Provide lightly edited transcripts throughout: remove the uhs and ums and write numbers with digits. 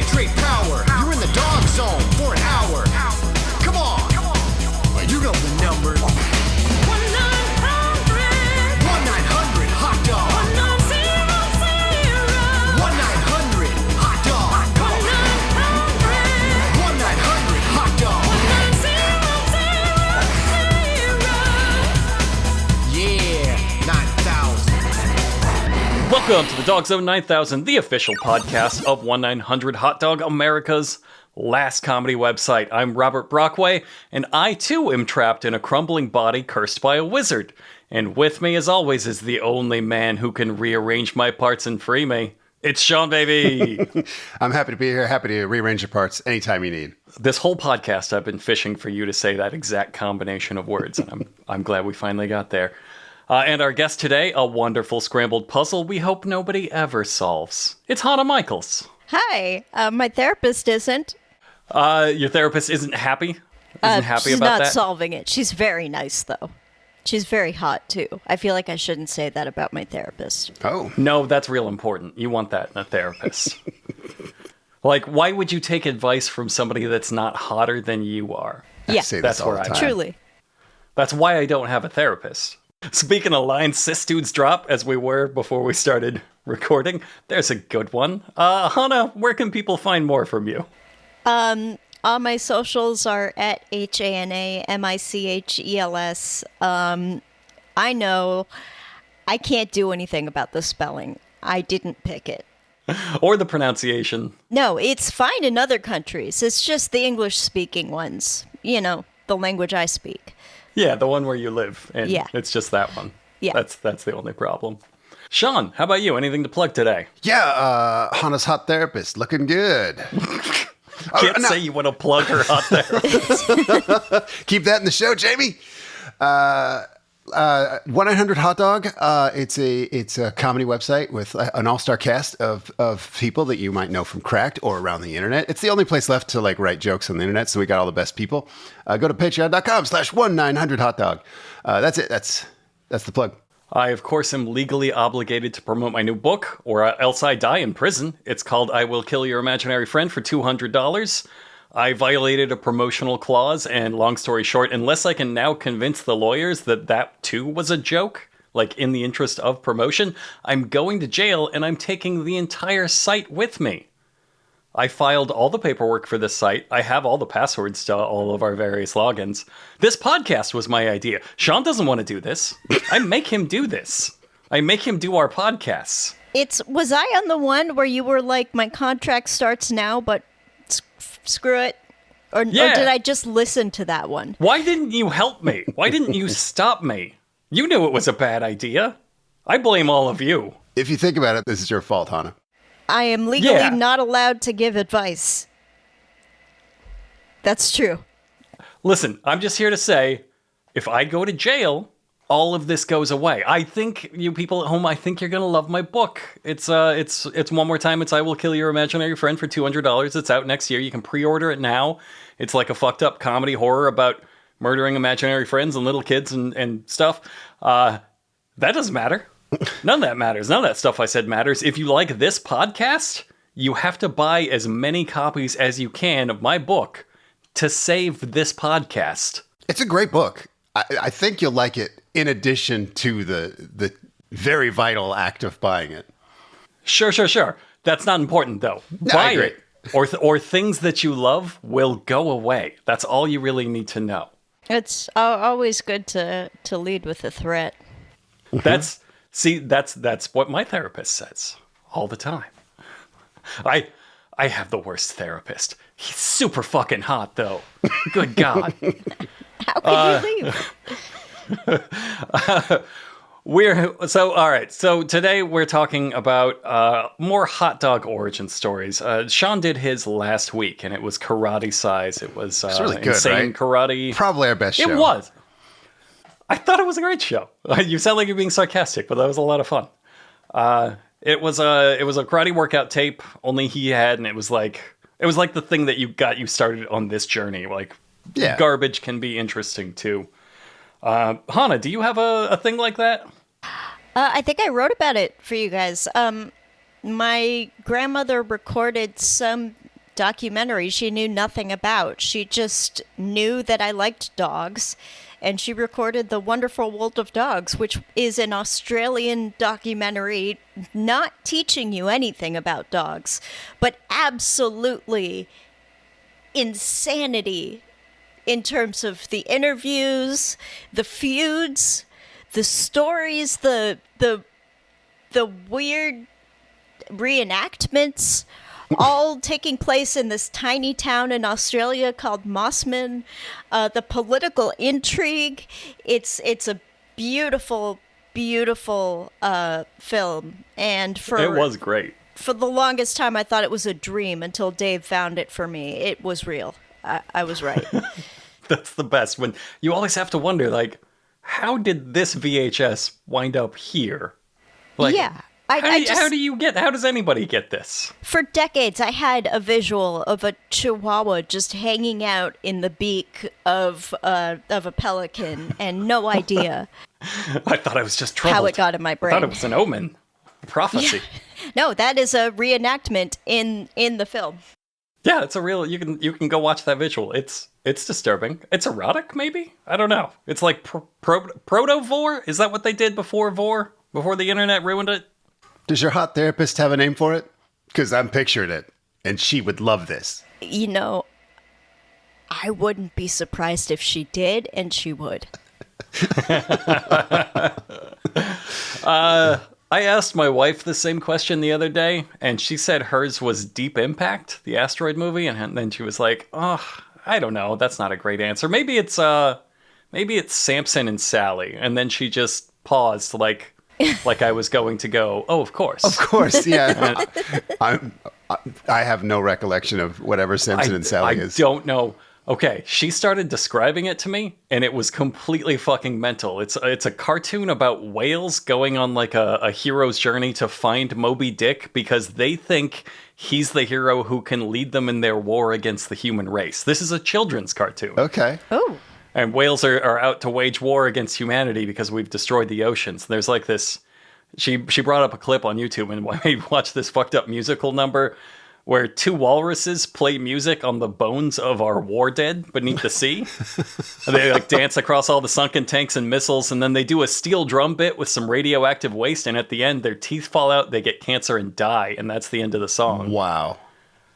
Concentrate power. You're in the dog zone for an hour. Come on. You know the number. 1-900 hot dog. 1-900 hot dog. 1-900 hot dog. Yeah, 9,000. Welcome to the Dog Zone 9000, the official podcast of 1-900 Hot Dog, America's last comedy website. I'm Robert Brockway, and I too am trapped in a crumbling body cursed by a wizard. And with me, as always, is the only man who can rearrange my parts and free me. It's Seanbaby. I'm happy to be here, happy to rearrange your parts anytime you need. This whole podcast, I've been fishing for you to say that exact combination of words, and I'm glad we finally got there. And our guest today, a wonderful scrambled puzzle we hope nobody ever solves. It's Hana Michels. Hi, my therapist isn't. Your therapist isn't happy? Isn't happy she's about that? She's not solving it. She's very nice, though. She's very hot, too. I feel like I shouldn't say that about my therapist. Oh. No, that's real important. You want that in a therapist. Like, why would you take advice from somebody that's not hotter than you are? I Yeah, say that's this all where the I'm time. truly. That's why I don't have a therapist. Speaking of lines, cis dudes drop, as we were before we started recording. There's a good one. Hana, where can people find more from you? All my socials are at HANAMICHELS. I know I can't do anything about the spelling. I didn't pick it. Or the pronunciation. No, it's fine in other countries. It's just the English-speaking ones. You know, the language I speak. Yeah, the one where you live. And Yeah. it's just that one. Yeah. That's the only problem. Sean, how about you? Anything to plug today? Yeah, Hana's hot therapist, looking good. Can't say you want to plug her hot therapist. Keep that in the show, Jamie. 1-900 Hot Dog. It's a comedy website with an all-star cast of people that you might know from Cracked or around the internet. It's the only place left to write jokes on the internet, so we got all the best people. Go to patreon.com/1900 hot dog. That's it. That's the plug. I, of course, am legally obligated to promote my new book, or else I die in prison. It's called I Will Kill Your Imaginary Friend for $200. I violated a promotional clause, and long story short, unless I can now convince the lawyers that too was a joke, in the interest of promotion, I'm going to jail and I'm taking the entire site with me. I filed all the paperwork for this site. I have all the passwords to all of our various logins. This podcast was my idea. Sean doesn't want to do this. I make him do this. I make him do our podcasts. Was I on the one where you were like, my contract starts now, but screw it? Or did I just listen to that one? Why didn't you help me? Why didn't you stop me? You knew it was a bad idea. I blame all of you. If you think about it, this is your fault, Hana. I am legally not allowed to give advice. That's true. Listen, I'm just here to say, if I go to jail, all of this goes away. I think you people at home, I think you're gonna love my book. It's one more time. It's I Will Kill Your Imaginary Friend for $200. It's out next year. You can pre-order it now. It's like a fucked up comedy horror about murdering imaginary friends and little kids and stuff. That doesn't matter. None of that matters. None of that stuff I said matters. If you like this podcast, you have to buy as many copies as you can of my book to save this podcast. It's a great book. I think you'll like it in addition to the very vital act of buying it. Sure. That's not important, though. No, Buy I agree. it, or things that you love will go away. That's all you really need to know. It's always good to lead with a threat. That's what my therapist says all the time. I have the worst therapist. He's super fucking hot, though. Good God. How can you leave? All right. So today we're talking about more hot dog origin stories. Sean did his last week, and it was karate size. It was It's really good, insane right? karate. Probably our best show. It was. I thought it was a great show. You sound like you're being sarcastic, but that was a lot of fun. It was a karate workout tape. Only he had, and it was like the thing that you started on this journey. Garbage can be interesting too. Hana, do you have a thing like that? I think I wrote about it for you guys. My grandmother recorded some documentary she knew nothing about. She just knew that I liked dogs, and she recorded The Wonderful World of Dogs, which is an Australian documentary not teaching you anything about dogs, but absolutely insanity in terms of the interviews, the feuds, the stories, the weird reenactments, all taking place in this tiny town in Australia called Mossman. The political intrigue. It's a beautiful, beautiful film, and It was great. For the longest time, I thought it was a dream until Dave found it for me. It was real. I was right. That's the best. When you always have to wonder, like, how did this VHS wind up here? Like, yeah. How does anybody get this? For decades, I had a visual of a chihuahua just hanging out in the beak of a pelican, and no idea I thought I was just troubled. how it got in my brain. I thought it was an omen, a prophecy. Yeah. No, that is a reenactment in the film. Yeah, it's a real. You can go watch that visual. It's disturbing. It's erotic, maybe. I don't know. It's like proto-vor. Is that what they did before vor? Before the internet ruined it? Does your hot therapist have a name for it? Because I'm picturing it, and she would love this. You know, I wouldn't be surprised if she did, and she would. I asked my wife the same question the other day, and she said hers was Deep Impact, the asteroid movie, and then she was like, "Oh, I don't know. That's not a great answer. Maybe it's Samson and Sally." And then she just paused, like I was going to go, "Oh, of course." Of course, yeah. I have no recollection of whatever Samson and Sally is. I don't know. Okay, she started describing it to me, and it was completely fucking mental. It's a cartoon about whales going on like a hero's journey to find Moby Dick because they think he's the hero who can lead them in their war against the human race. This is a children's cartoon. Okay. Oh. And whales are out to wage war against humanity because we've destroyed the oceans. There's like this... She brought up a clip on YouTube and made me watch this fucked up musical number where two walruses play music on the bones of our war dead beneath the sea. And they like dance across all the sunken tanks and missiles, and then they do a steel drum bit with some radioactive waste, and at the end their teeth fall out, they get cancer and die, and that's the end of the song. Wow.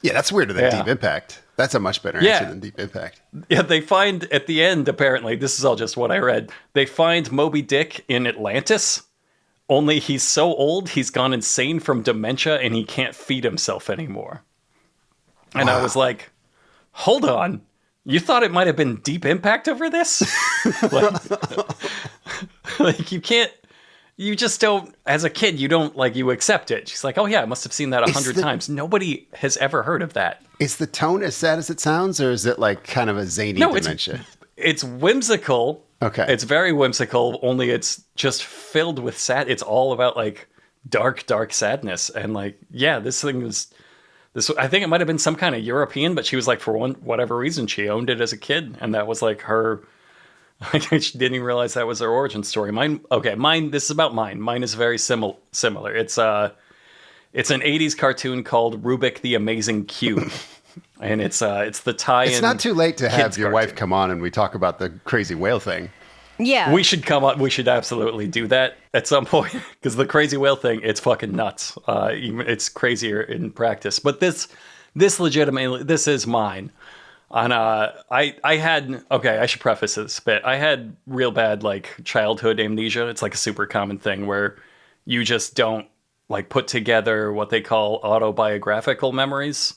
Yeah, that's weirder than Deep Impact. That's a much better answer than Deep Impact. Yeah, they find at the end, apparently, this is all just what I read, they find Moby Dick in Atlantis. Only he's so old, he's gone insane from dementia, and he can't feed himself anymore. And I was like, hold on. You thought it might have been Deep Impact over this? like, you can't... You just don't... As a kid, you don't, like, you accept it. She's like, oh yeah, I must have seen that 100 times. Nobody has ever heard of that. Is the tone as sad as it sounds, or is it, like, kind of a zany dementia? It's whimsical. Okay. It's very whimsical, only it's just filled with sad. It's all about like dark, dark sadness. And like, yeah, this thing was I think it might have been some kind of European, but she was like, for whatever reason, she owned it as a kid. And that was like her, she didn't even realize that was her origin story. Mine, this is about mine. Mine is very similar. It's an 80s cartoon called Rubik the Amazing Cube. And it's the tie-in. It's not too late to have your cartoon. wife come on and we talk about the crazy whale thing. Yeah. We should come on. We should absolutely do that at some point because the crazy whale thing, it's fucking nuts. It's crazier in practice. But this legitimately, this is mine. And I should preface this bit. I had real bad like childhood amnesia. It's like a super common thing where you just don't like put together what they call autobiographical memories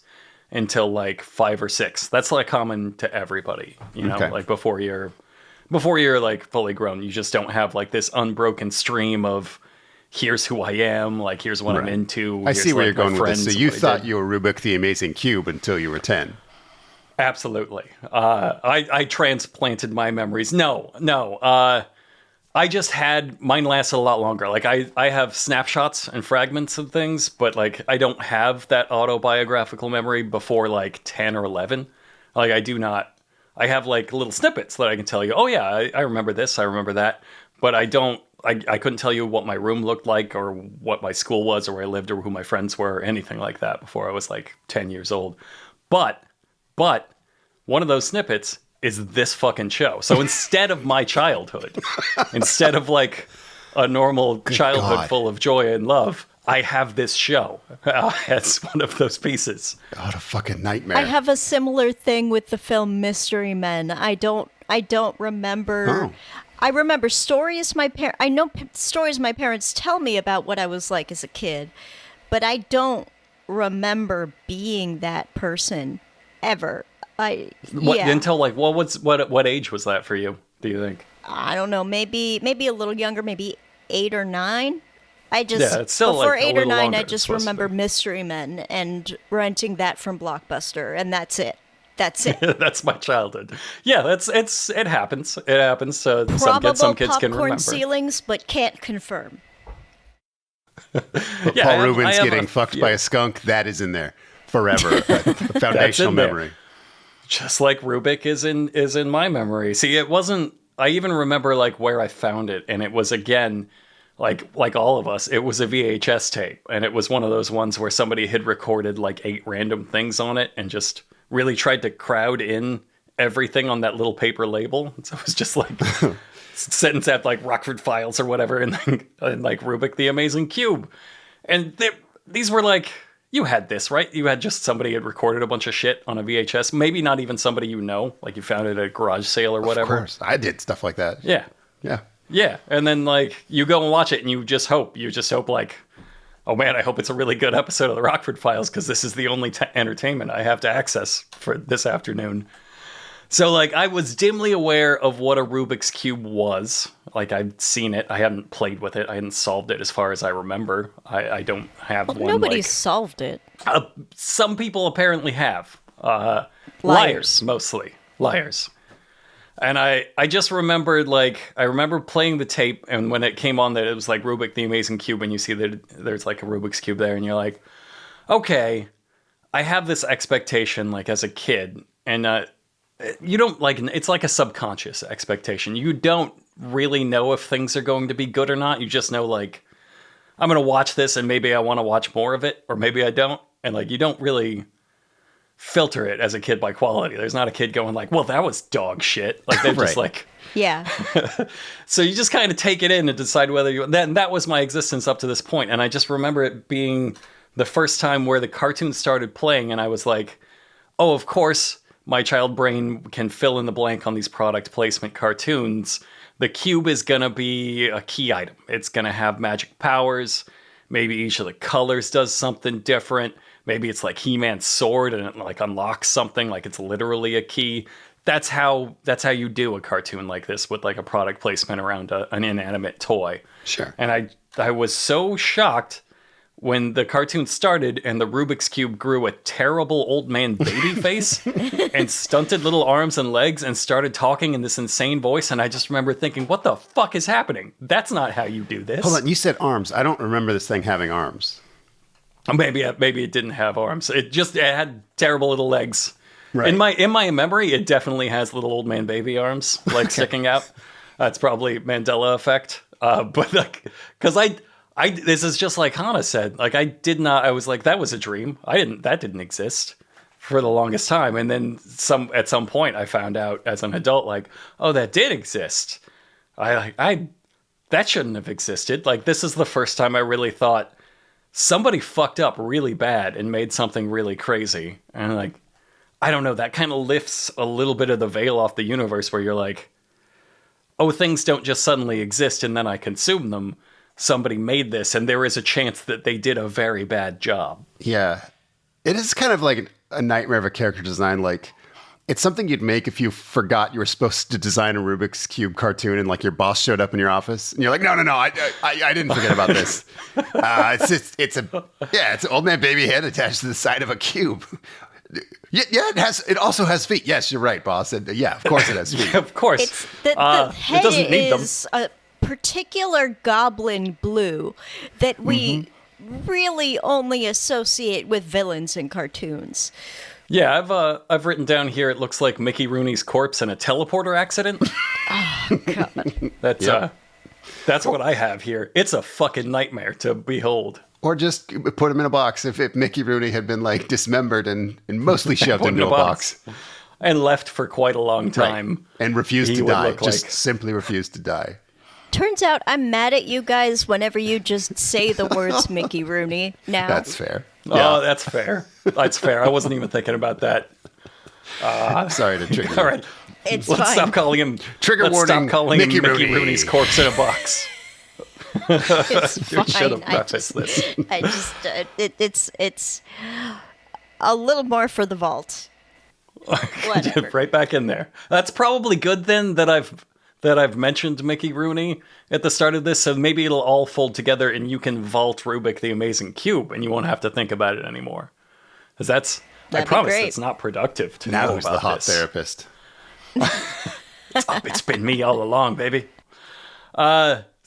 until like 5 or 6. That's like common to everybody, you know, like before you're like fully grown, you just don't have like this unbroken stream of here's who I am, like here's what I'm into. I see where you're going with this. So you thought did. you were Rubik the Amazing Cube until you were 10. Absolutely. I transplanted my memories. No. I just had, mine lasted a lot longer. Like I have snapshots and fragments of things, but like I don't have that autobiographical memory before like 10 or 11. Like I do not, I have like little snippets that I can tell you, oh yeah, I remember this, I remember that. But I couldn't tell you what my room looked like or what my school was or where I lived or who my friends were or anything like that before I was like 10 years old. But one of those snippets is this fucking show. So instead of my childhood, instead of like a normal childhood God. full of joy and love, I have this show as one of those pieces. What a fucking nightmare. I have a similar thing with the film Mystery Men. I don't remember. Oh. I remember stories I know stories my parents tell me about what I was like as a kid, but I don't remember being that person ever. Until like what age was that for you, do you think? I don't know, maybe a little younger, maybe 8 or 9. It's still before like a 8 or little 9, longer, I it's just supposed to remember be. Mystery Men and renting that from Blockbuster, and that's it. That's it. That's my childhood. Yeah, it happens. It happens. Some Probable kids can popcorn remember. ceilings, but can't confirm. But Yeah, Paul I Rubens have getting fucked by a skunk, that is in there forever. A foundational there. memory. Just like Rubik is in my memory. See, it wasn't. I even remember like where I found it, and it was again, like all of us, it was a VHS tape, and it was one of those ones where somebody had recorded like 8 random things on it, and just really tried to crowd in everything on that little paper label. So it was just like sentence at like Rockford Files or whatever, and like Rubik the Amazing Cube, and these were like. You had this, right? You had just somebody had recorded a bunch of shit on a VHS. Maybe not even somebody you know, like you found it at a garage sale or whatever. Of course. I did stuff like that. Yeah. Yeah. Yeah. And then like you go and watch it and you just hope like, oh man, I hope it's a really good episode of the Rockford Files because this is the only entertainment I have to access for this afternoon. So like I was dimly aware of what a Rubik's Cube was. Like I'd seen it. I hadn't played with it. I hadn't solved it as far as I remember. I don't have one. Nobody's solved it. Some people apparently have. Liars. Liars, mostly. Liars. And I just remembered, like, I remember playing the tape, and when it came on that it was like Rubik the Amazing Cube, and you see that there's like a Rubik's Cube there, and you're like, okay, I have this expectation, like, as a kid, and you don't, like, it's like a subconscious expectation. You don't really know if things are going to be good or not. You just know, like, I'm going to watch this, and maybe I want to watch more of it, or maybe I don't. And, like, you don't really filter it as a kid by quality. There's not a kid going like, well, that was dog shit. Like, they're just Right. like... Yeah. So you just kind of take it in and decide whether you... That was my existence up to this point. And I just remember it being the first time where the cartoon started playing, and I was like, oh, of course, my child brain can fill in the blank on these product placement cartoons. The cube is going to be a key item. It's going to have magic powers. Maybe each of the colors does something different. Maybe it's like He-Man's sword and it like unlocks something, like it's literally a key. That's how you do a cartoon like this with like a product placement around an inanimate toy. Sure. And I was so shocked when the cartoon started and the Rubik's Cube grew a terrible old man baby face and stunted little arms and legs and started talking in this insane voice. And I just remember thinking, what the fuck is happening? That's not how you do this. Hold on, you said arms. I don't remember this thing having arms. Maybe it didn't have arms. It had terrible little legs. Right. In my memory, it definitely has little old man baby arms, like sticking out. That's probably Mandela effect. But like, because I this is just like Hana said. Like I was like, that was a dream. That didn't exist for the longest time. And then at some point I found out as an adult, like, oh, that did exist. That shouldn't have existed. Like, this is the first time I really thought somebody fucked up really bad and made something really crazy. And like, I don't know, that kind of lifts a little bit of the veil off the universe where you're like, oh, things don't just suddenly exist and then I consume them. Somebody made this, and there is a chance that they did a very bad job. Yeah. It is kind of like a nightmare of a character design. Like, it's something you'd make if you forgot you were supposed to design a Rubik's Cube cartoon and like your boss showed up in your office and you're like, no, I didn't forget about this. It's an old man baby head attached to the side of a cube. Yeah, it also has feet. Yes, you're right, boss. Yeah, of course it has feet. Of course. It's the head it doesn't need them. is a particular goblin blue that we really only associate with villains in cartoons. Yeah, I've written down here, it looks like Mickey Rooney's corpse in a teleporter accident. Oh, God. That's what I have here. It's a fucking nightmare to behold. Or just put him in a box if Mickey Rooney had been like dismembered and mostly shoved into a box. And left for quite a long time. Right. And refused He to would die. look Just like- simply refused to die. Turns out I'm mad at you guys whenever you just say the words Mickey Rooney now. That's fair. Oh, that's fair. That's fair. I wasn't even thinking about that. Sorry to trigger you. All right. It's Let's fine. stop calling him. Trigger let's warning, Stop calling Mickey him Mickey Rooney. Rooney's corpse in a box. It's You should have fine. prefaced this. I just it's a little more for the vault. Whatever. Right back in there. That's probably good then that I've mentioned Mickey Rooney at the start of this, so maybe it'll all fold together and you can vault Rubik the Amazing Cube and you won't have to think about it anymore. Because I That'd be promise great. it's not productive to Now know who's about the hot this. therapist? It's been me all along, baby.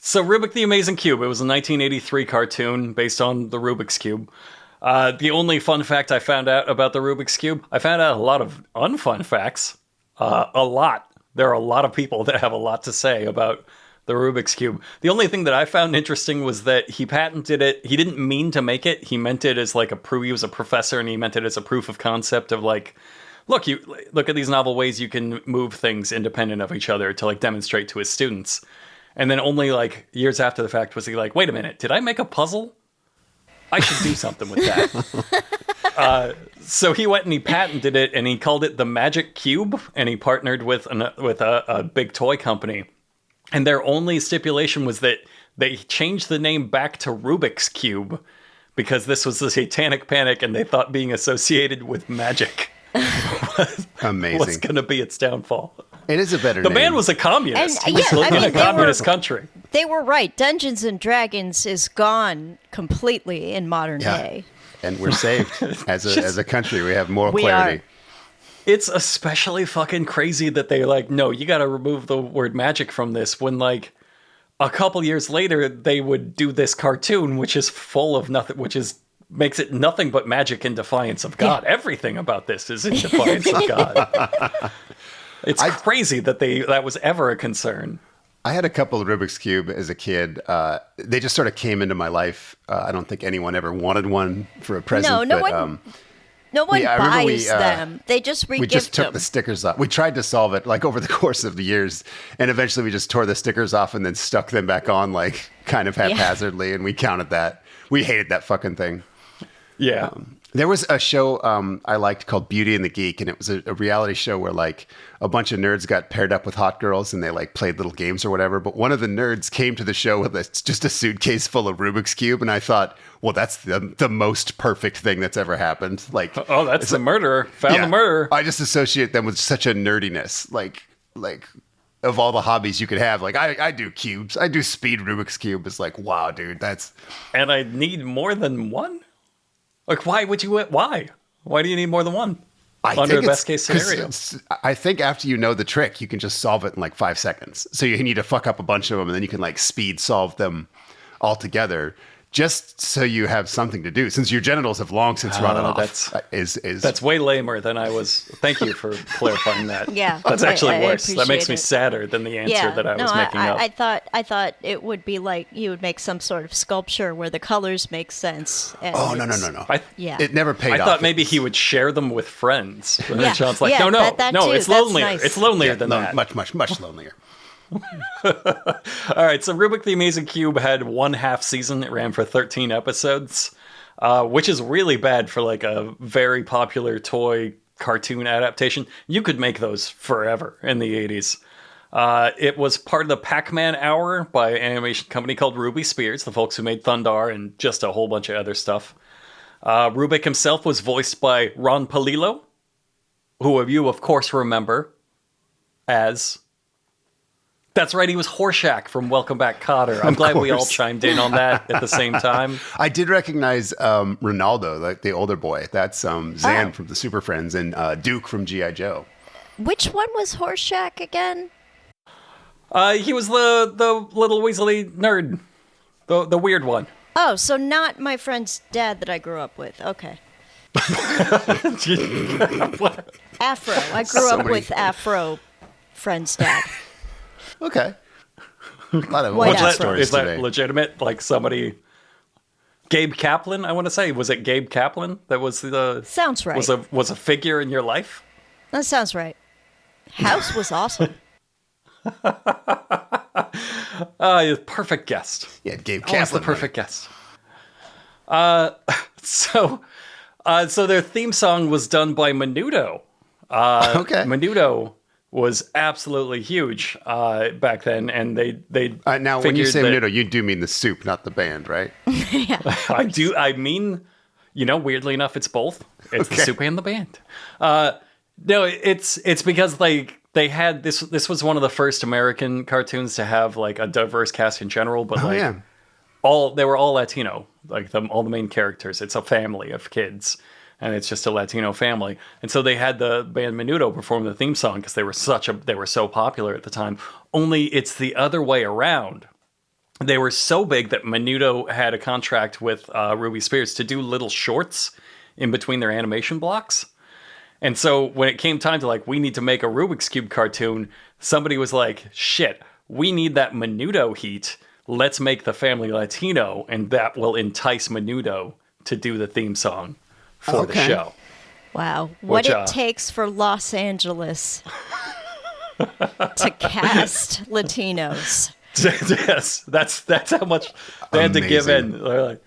So Rubik the Amazing Cube, it was a 1983 cartoon based on the Rubik's Cube. The only fun fact I found out about the Rubik's Cube, I found out a lot of unfun facts. A lot. There are a lot of people that have a lot to say about the Rubik's Cube. The only thing that I found interesting was that he patented it. He didn't mean to make it. He meant it as like he was a professor and he meant it as a proof of concept of like, look at these novel ways you can move things independent of each other to like demonstrate to his students. And then only like years after the fact was he like, wait a minute, did I make a puzzle? I should do something with that. So he went and he patented it and he called it the Magic Cube and he partnered with a big toy company. And their only stipulation was that they changed the name back to Rubik's Cube because this was the Satanic Panic and they thought being associated with magic was Amazing. going to be its downfall. It is a better The name. man was a communist. And, He was yeah, I living in mean, a they were- communist country. They were right. Dungeons and Dragons is gone completely in modern day. And we're saved as a country. We have moral We clarity. are. It's especially fucking crazy that they're like, no, you got to remove the word magic from this when like a couple years later they would do this cartoon which is full of nothing, makes it nothing but magic in defiance of God. Everything about this is in defiance of God. It's crazy that that was ever a concern. I had a couple of Rubik's Cube as a kid. They just sort of came into my life. I don't think anyone ever wanted one for a present. No but, one. No one I remember buys them. They just re-gift we just took them. the stickers off. We tried to solve it like over the course of the years, and eventually we just tore the stickers off and then stuck them back on like kind of haphazardly, and we counted that. We hated that fucking thing. Yeah. There was a show I liked called Beauty and the Geek, and it was a reality show where like a bunch of nerds got paired up with hot girls and they like played little games or whatever. But one of the nerds came to the show with just a suitcase full of Rubik's Cube, and I thought, well, that's the most perfect thing that's ever happened. Like, Oh, that's the murderer. Found the murderer. I just associate them with such a nerdiness, like of all the hobbies you could have. Like I do cubes, I do speed Rubik's Cube. It's like, wow, dude, that's. And I need more than one? Like, why would you? Why? Why do you need more than one? Under the best case scenario. I think after you know the trick, you can just solve it in like 5 seconds. So you need to fuck up a bunch of them, and then you can like speed solve them all together, just so you have something to do. Since your genitals have long since run off. That's way lamer than I was. Thank you for clarifying that. Yeah, That's actually I worse. That makes appreciate me it. sadder than the answer that I was making up. I thought it would be like you would make some sort of sculpture where the colors make sense. And Oh no. Yeah. It never paid I off. thought maybe he would share them with friends. And Yeah, Sean's like, yeah, no, that no, too. it's That's lonelier. nice. It's lonelier than that. Much lonelier. All right, so Rubik the Amazing Cube had 1/2 season. It ran for 13 episodes, which is really bad for like a very popular toy cartoon adaptation. You could make those forever in the 80s. It was part of the Pac-Man Hour by an animation company called Ruby Spears, the folks who made Thundar and just a whole bunch of other stuff. Rubik himself was voiced by Ron Palillo, who you, of course, remember as... That's right, he was Horshack from Welcome Back, Kotter. I'm glad we all chimed in on that at the same time. I did recognize Ronaldo, like the older boy. That's Zan from the Super Friends and Duke from G.I. Joe. Which one was Horseshack again? He was the little Weasley nerd, the weird one. Oh, so not my friend's dad that I grew up with. Okay. Afro. I grew up with Afro friend's dad. Okay. A lot of White origin Afro. stories Is that today. legitimate? Like somebody Gabe Kaplan, I want to say. Was it Gabe Kaplan that was the... Sounds right. Was a figure in your life? That sounds right. House was awesome. Perfect guest. Yeah, Gabe Always Kaplan. the perfect guest. So their theme song was done by Menudo. Okay. Menudo was absolutely huge back then, and they Now, when you figured say that- Menudo, you do mean the soup, not the band, right? I do. I mean, weirdly enough, it's both. It's the Okay. soup and the band. No, it's because they had this. This was one of the first American cartoons to have like a diverse cast in general, but like yeah. they were all Latino. Like all the main characters. It's a family of kids, and it's just a Latino family. And so they had the band Menudo perform the theme song because they were so popular at the time. Only it's the other way around. They were so big that Menudo had a contract with Ruby Spears to do little shorts in between their animation blocks. And so when it came time to like, we need to make a Rubik's Cube cartoon, somebody was like, shit, we need that Menudo heat. Let's make the family Latino, and that will entice Menudo to do the theme song for the Okay. show. Wow. What Which, it takes for Los Angeles to cast Latinos. Yes, that's how much they had to give Amazing. in. They're like,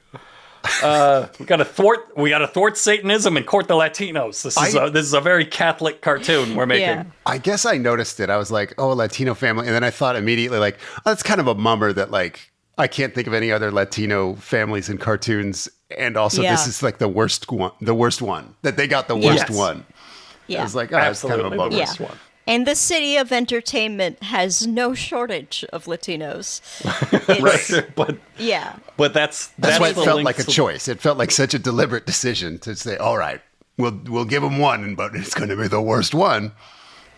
we got to thwart Satanism and court the Latinos. This is a very Catholic cartoon we're making. Yeah. I guess I noticed it. I was like, oh, a Latino family. And then I thought immediately, like, oh, that's kind of a bummer that, like, I can't think of any other Latino families in cartoons. And also, Yeah. this is like the worst one, that they got the worst Yes. one. Yeah. I was like, oh, that's kind of a Absolutely bummer. the Yeah. worst one. And the city of entertainment has no shortage of Latinos. Right, but Yeah. that's That's why it the felt link like a to- choice. It felt like such a deliberate decision to say, all right, we'll give them one, but it's going to be the worst one.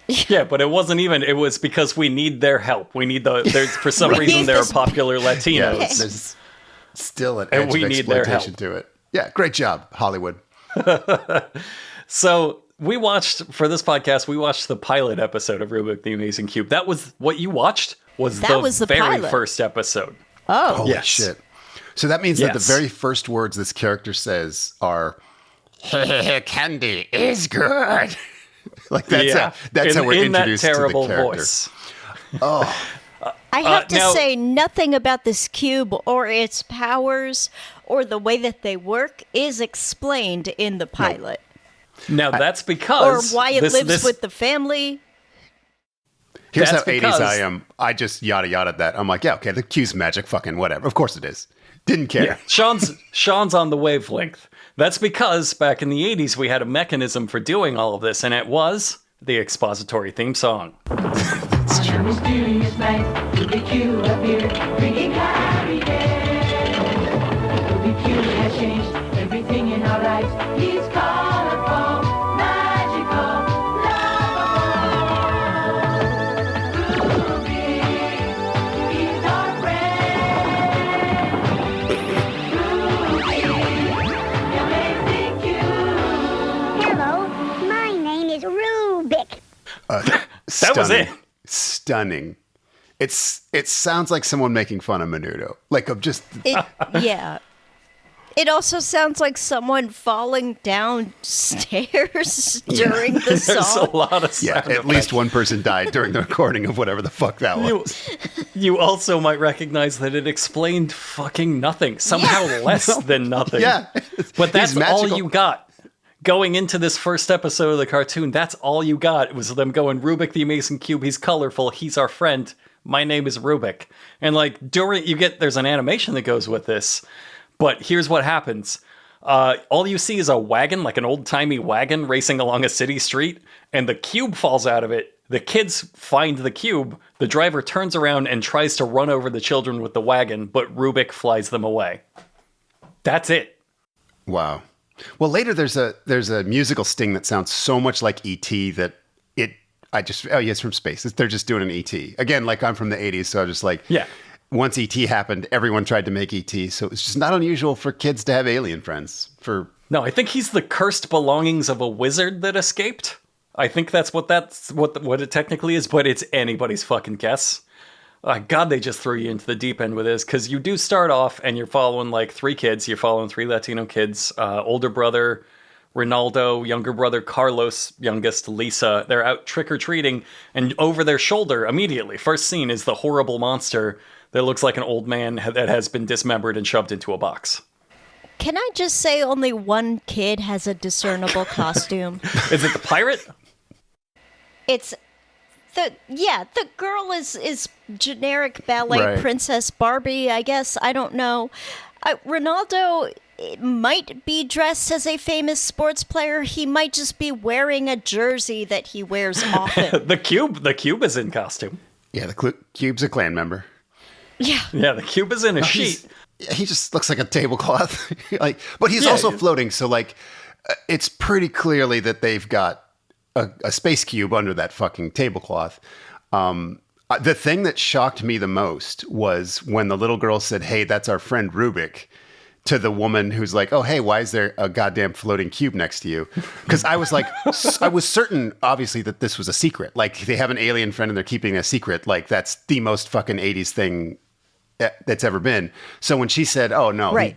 Yeah, but it wasn't even. It was because we need their help. We need for some We reason need there are this- popular Yeah, Latinos. there's still an And edge we of need their exploitation help. to it. Yeah, great job, Hollywood. So we watched for this podcast. We watched the pilot episode of Rubik the Amazing Cube. That was what you watched. That was the very pilot. first episode. Oh. Holy Yes. shit. So that means that the Yes. very first words this character says are, candy is good. Like that's Yeah. that's how we're in that introduced terrible to the character. voice. I have to now- say, nothing about this cube or its powers or the way that they work is explained in the pilot. Now that's Or because why it this- lives this- with the family. Here's That's how 80s because- I am. I just yada yada that. I'm like, yeah, okay, the cue's magic, fucking whatever. Of course it is. Didn't care. Yeah, Sean's on the wavelength. That's because back in the 80s we had a mechanism for doing all of this, and it was the expository theme song. On a mysterious night, Rubik Cube appeared, bringing happiness. Rubik Cube has changed everything in our lives. He's colorful, magical, lovable. Rubik, he's our friend. Rubik, the amazing cube. Hello, my name is Rubik. That was it. Stunning. It sounds like someone making fun of Menudo. Like of just Yeah. It also sounds like someone falling down stairs during the There's a song. lot of sound yeah. At effects. least one person died during the recording of whatever the fuck that was. You also might recognize that it explained fucking nothing. Somehow less than nothing. Yeah. But that's He's all magical. you got. Going into this first episode of the cartoon, that's all you got. It was them going, Rubik the Amazing Cube, he's colorful, he's our friend. My name is Rubik. And like there's an animation that goes with this. But here's what happens. All you see is a wagon, like an old-timey wagon racing along a city street, and the cube falls out of it. The kids find the cube. The driver turns around and tries to run over the children with the wagon, but Rubik flies them away. That's it. Wow. Well, later there's a musical sting that sounds so much like E.T. that it's from space. They're just doing an E.T. Again, like I'm from the 80s, so I was just like, Yeah. Once E.T. happened, everyone tried to make E.T., so it's just not unusual for kids to have alien friends. No, I think he's the cursed belongings of a wizard that escaped. I think that's what it technically is, but it's anybody's fucking guess. God, they just threw you into the deep end with this, because you do start off and you're following like 3 kids. You're following 3 Latino kids, older brother Ronaldo, younger brother Carlos, youngest Lisa. They're out trick-or-treating, and over their shoulder immediately, first scene is the horrible monster that looks like an old man that has been dismembered and shoved into a box. Can I just say only one kid has a discernible costume? Is it the pirate? It's the girl is generic ballet Right. princess Barbie, I guess. I don't know. Ronaldo might be dressed as a famous sports player. He might just be wearing a jersey that he wears often. The cube is in costume. Yeah, the Cube's a clan member. Yeah. Yeah, the cube is in a sheet. He just looks like a tablecloth. But he's Yeah, also yeah. floating, so it's pretty clearly that they've got a space cube under that fucking tablecloth. The thing that shocked me the most was when the little girl said, "Hey, that's our friend Rubik," to the woman who's like, "Oh, hey, why is there a goddamn floating cube next to you?" Because I was like, I was certain, obviously, that this was a secret. Like, they have an alien friend and they're keeping a secret. Like, that's the most fucking 80s thing that's ever been. So when she said, "Oh, no, Right.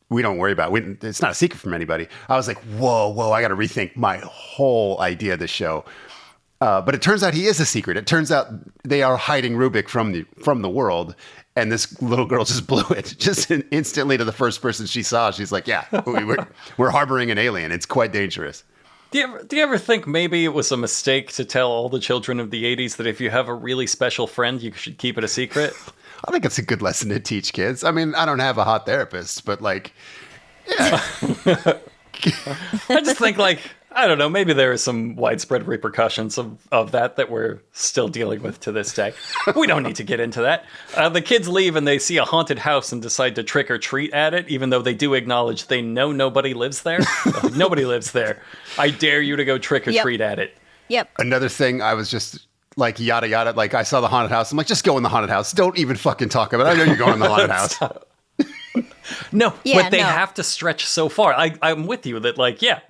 we don't worry about it. It's not a secret from anybody," I was like, whoa, I got to rethink my whole idea of the show. But it turns out he is a secret. It turns out they are hiding Rubik from the world, and this little girl just blew it just instantly to the first person she saw. She's like, "Yeah, we're harboring an alien. It's quite dangerous." Do you ever think maybe it was a mistake to tell all the children of the 80s that if you have a really special friend, you should keep it a secret? I think it's a good lesson to teach kids. I mean, I don't have a hot therapist, but yeah. I just think, I don't know, maybe there are some widespread repercussions of that we're still dealing with to this day. We don't need to get into that. The kids leave and they see a haunted house and decide to trick or treat at it, even though they do acknowledge they know nobody lives there. Nobody lives there. I dare you to go trick or treat at it. Yep. Another thing, I was just like, yada, yada. Like, I saw the haunted house. I'm like, just go in the haunted house. Don't even fucking talk about it. I know you're going in the haunted house. No, Yeah, but they no. have to stretch so far. I'm with you that,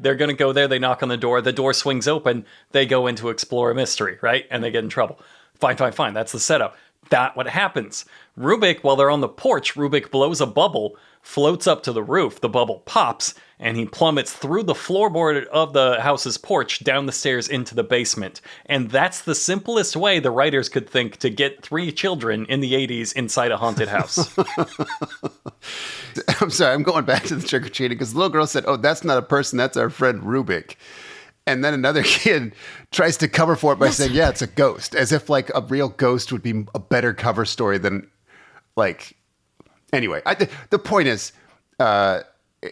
they're going to go there. They knock on the door swings open. They go in to explore a mystery, right? And they get in trouble. Fine. That's the setup. That what happens. Rubik, while they're on the porch, Rubik blows a bubble, floats up to the roof. The bubble pops, and he plummets through the floorboard of the house's porch down the stairs into the basement. And that's the simplest way the writers could think to get 3 children in the 80s inside a haunted house. I'm sorry, I'm going back to the trick-or-treating because the little girl said, "Oh, that's not a person, that's our friend Rubik." And then another kid tries to cover for it by saying, "Yeah, it's a ghost," as if a real ghost would be a better cover story than Anyway, the point is,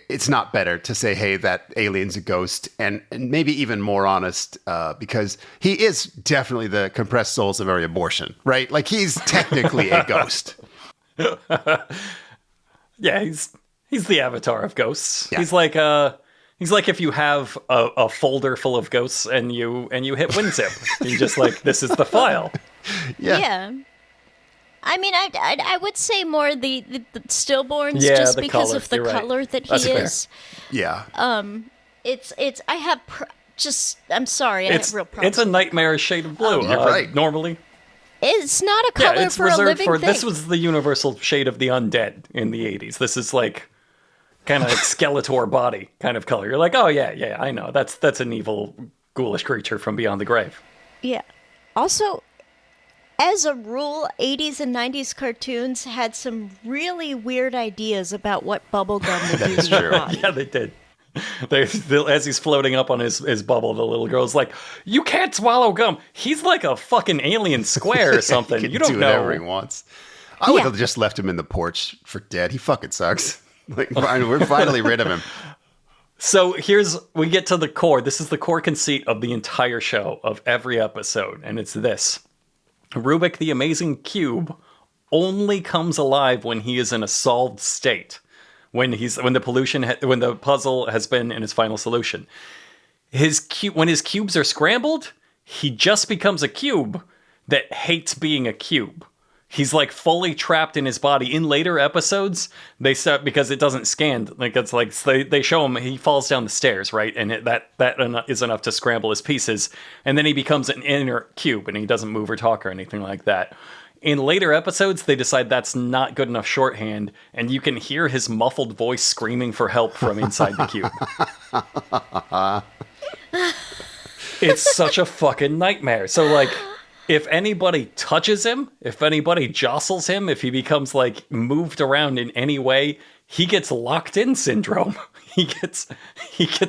it's not better to say, "Hey, that alien's a ghost," and maybe even more honest, because he is definitely the compressed souls of every abortion, right? Like, he's technically a ghost. Yeah, he's the avatar of ghosts. Yeah. He's like if you have a folder full of ghosts and you hit WinZip. You're just like, this is the file. Yeah. I mean, I would say more the stillborns, Yeah, just the because color. of the You're right. color that That's he fair. is. Yeah. It's I have I'm sorry, I have real problems. It's a nightmarish shade of blue. You're right. Normally. It's not a Yeah, color it's for a reserved living for thing. this was the universal shade of the undead in the 80s. This is kind of like Skeletor body kind of color. You're like, "Oh yeah, I know. That's an evil ghoulish creature from beyond the grave." Yeah. Also, as a rule, 80s and 90s cartoons had some really weird ideas about what bubblegum would do to your body. Yeah, they did. As he's floating up on his bubble, the little girl's like, "You can't swallow gum." He's like a fucking alien square or something. He can You don't do know. whatever he wants. I would Yeah. have just left him in the porch for dead. He fucking sucks. Fine, we're finally rid of him. So we get to the core. This is the core conceit of the entire show, of every episode, and it's this. Rubik the Amazing Cube only comes alive when he is in a solved state. When the puzzle has been in its final solution. When his cubes are scrambled, he just becomes a cube that hates being a cube. He's fully trapped in his body. In later episodes, they start, because it doesn't scan. They show him, he falls down the stairs, right? And that is enough to scramble his pieces. And then he becomes an inner cube and he doesn't move or talk or anything like that. In later episodes, they decide that's not good enough shorthand, and you can hear his muffled voice screaming for help from inside the cube. It's such a fucking nightmare. So, like, if anybody touches him, if anybody jostles him, if he becomes, like, moved around in any way, he gets locked in syndrome. He gets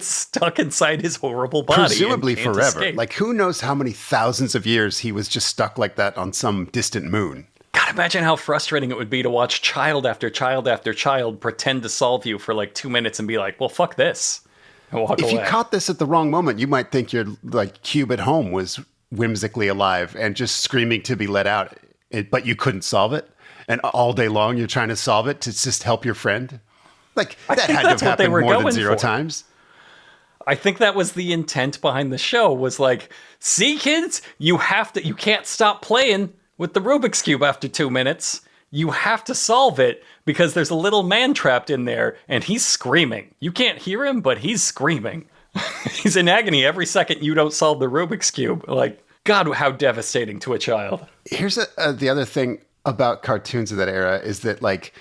stuck inside his horrible body. Presumably and can't forever. escape. Like, who knows how many thousands of years he was just stuck like that on some distant moon. God, imagine how frustrating it would be to watch child after child after child pretend to solve you for like 2 minutes and be like, well, fuck this. And walk If away. you caught this at the wrong moment, you might think your like cube at home was whimsically alive and just screaming to be let out, but you couldn't solve it. And all day long you're trying to solve it to just help your friend. Like, that had to have happened more than 0 times. I think that was the intent behind the show, was like, see, kids, you can't stop playing with the Rubik's Cube after 2 minutes. You have to solve it because there's a little man trapped in there and he's screaming. You can't hear him, but he's screaming. He's in agony every second you don't solve the Rubik's Cube. Like, God, how devastating to a child. Here's the other thing about cartoons of that era is that, like,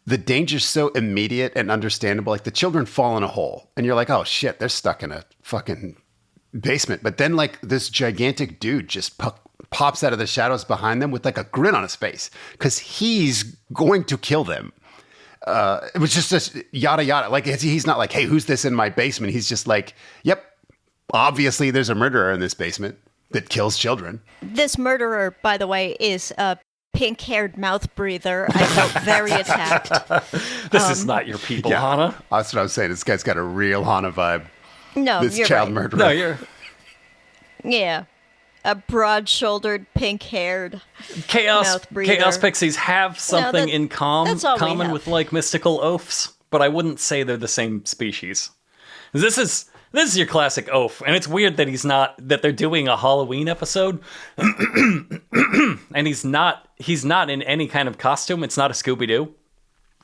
the danger's so immediate and understandable. Like, the children fall in a hole and you're like, oh shit, they're stuck in a fucking basement. But then, like, this gigantic dude just pops out of the shadows behind them with like a grin on his face because he's going to kill them. It was just yada yada. Like, he's not like, hey, who's this in my basement? He's just like, yep, obviously there's a murderer in this basement that kills children. This murderer, by the way, is a pink-haired mouth breather. I felt very attacked. This is not your people, Yeah. Hana. That's what I was saying. This guy's got a real Hana vibe. No, This you're child right. murderer. No, you're... Yeah. A broad-shouldered, pink-haired Chaos mouth breather. Chaos Pixies have something in that's all we common have. with like mystical oafs, but I wouldn't say they're the same species. This is your classic oaf, and it's weird that they're doing a Halloween episode, and he's not in any kind of costume. It's not a Scooby-Doo.